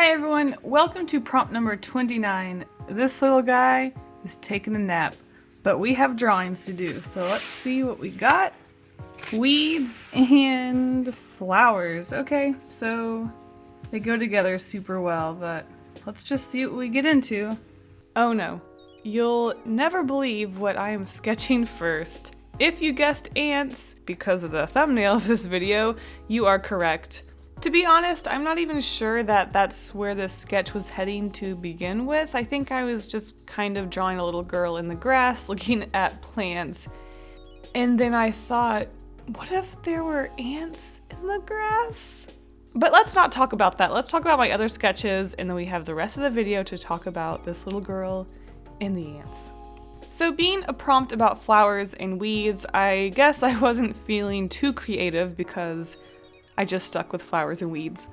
Hi everyone, welcome to prompt number 29. This little guy is taking a nap, but we have drawings to do, so let's see what we got. Weeds and flowers. Okay, so they go together super well, but let's just see what we get into. Oh no, you'll never believe what I am sketching first. If you guessed ants because of the thumbnail of this video, you are correct. To be honest, I'm not even sure that that's where this sketch was heading to begin with. I think I was just kind of drawing a little girl in the grass looking at plants. And then I thought, what if there were ants in the grass? But let's not talk about that. Let's talk about my other sketches, and then we have the rest of the video to talk about this little girl and the ants. So being a prompt about flowers and weeds, I guess I wasn't feeling too creative because I just stuck with flowers and weeds.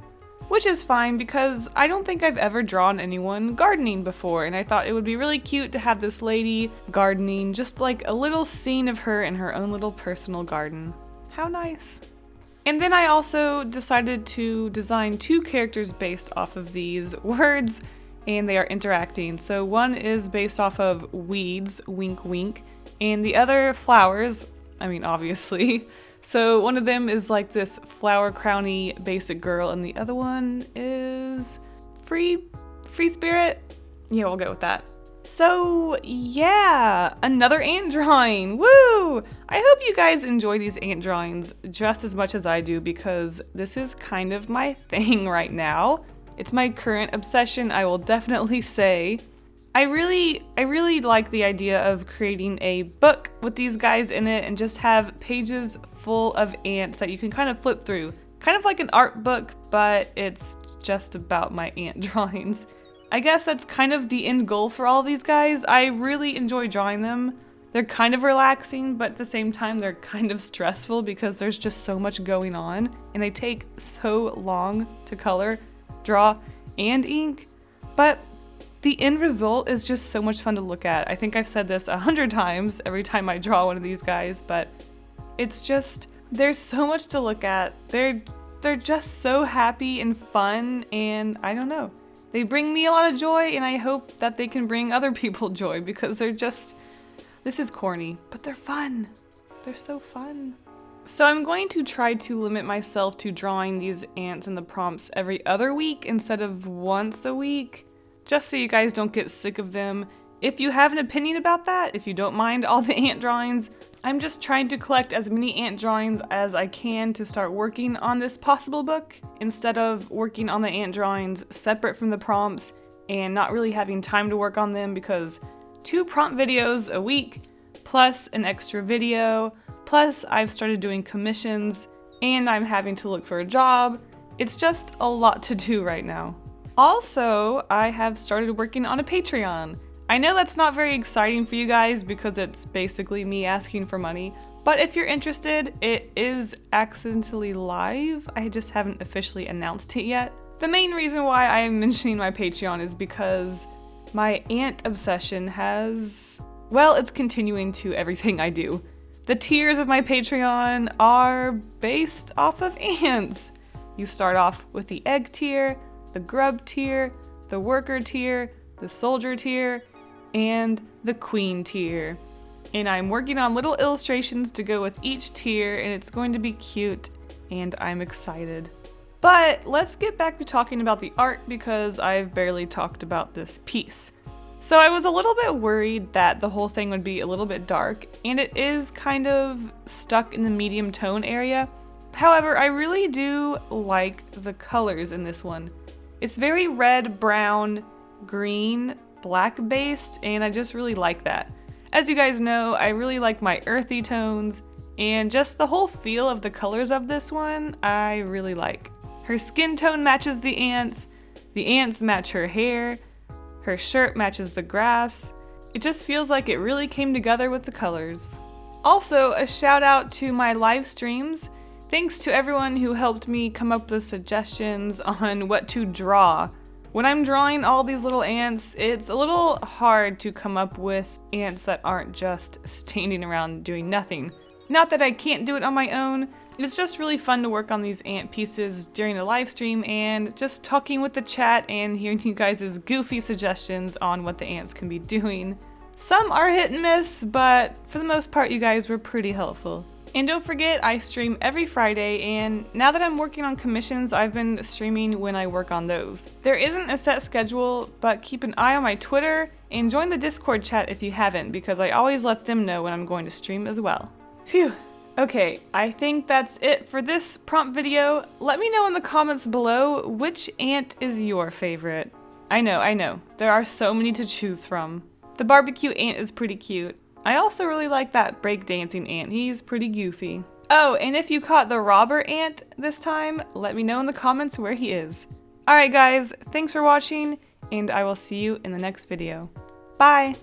Which is fine because I don't think I've ever drawn anyone gardening before, and I thought it would be really cute to have this lady gardening, just like a little scene of her in her own little personal garden. How nice. And then I also decided to design two characters based off of these words, and they are interacting. So one is based off of weeds, wink wink, and the other flowers, I mean obviously. So one of them is like this flower crowny basic girl, and the other one is free spirit. Yeah, we'll go with that. So yeah, another ant drawing. Woo! I hope you guys enjoy these ant drawings just as much as I do, because this is kind of my thing right now. It's my current obsession, I will definitely say. I really like the idea of creating a book with these guys in it and just have pages full of ants that you can kind of flip through. Kind of like an art book, but it's just about my ant drawings. I guess that's kind of the end goal for all these guys. I really enjoy drawing them. They're kind of relaxing, but at the same time they're kind of stressful because there's just so much going on and they take so long to color, draw, and ink. But the end result is just so much fun to look at. I think I've said this 100 times every time I draw one of these guys, but it's just, there's so much to look at. They're just so happy and fun, and I don't know. They bring me a lot of joy, and I hope that they can bring other people joy, because they're just, this is corny, but they're fun. They're so fun. So I'm going to try to limit myself to drawing these ants in the prompts every other week instead of once a week, just so you guys don't get sick of them. If you have an opinion about that, if you don't mind all the ant drawings, I'm just trying to collect as many ant drawings as I can to start working on this possible book, instead of working on the ant drawings separate from the prompts and not really having time to work on them, because 2 prompt videos a week, plus an extra video, plus I've started doing commissions, and I'm having to look for a job. It's just a lot to do right now. Also, I have started working on a Patreon. I know that's not very exciting for you guys because it's basically me asking for money, but if you're interested, it is accidentally live. I just haven't officially announced it yet. The main reason why I am mentioning my Patreon is because my ant obsession has, well, it's continuing to everything I do. The tiers of my Patreon are based off of ants. You start off with the egg tier, the grub tier, the worker tier, the soldier tier, and the queen tier. And I'm working on little illustrations to go with each tier, and it's going to be cute, and I'm excited. But let's get back to talking about the art, because I've barely talked about this piece. So I was a little bit worried that the whole thing would be a little bit dark, and it is kind of stuck in the medium tone area. However, I really do like the colors in this one. It's very red, brown, green, black based, and I just really like that. As you guys know, I really like my earthy tones, and just the whole feel of the colors of this one, I really like. Her skin tone matches the ants match her hair, her shirt matches the grass. It just feels like it really came together with the colors. Also, a shout out to my live streams. Thanks to everyone who helped me come up with suggestions on what to draw. When I'm drawing all these little ants, it's a little hard to come up with ants that aren't just standing around doing nothing. Not that I can't do it on my own, It's just really fun to work on these ant pieces during a live stream and just talking with the chat and hearing you guys' goofy suggestions on what the ants can be doing. Some are hit and miss, but for the most part you guys were pretty helpful. And don't forget, I stream every Friday, and now that I'm working on commissions, I've been streaming when I work on those. There isn't a set schedule, but keep an eye on my Twitter and join the Discord chat if you haven't, because I always let them know when I'm going to stream as well. Phew. Okay, I think that's it for this prompt video. Let me know in the comments below which ant is your favorite. I know, there are so many to choose from. The barbecue ant is pretty cute. I also really like that breakdancing ant, he's pretty goofy. Oh, and if you caught the robber ant this time, let me know in the comments where he is. Alright guys, thanks for watching, and I will see you in the next video. Bye!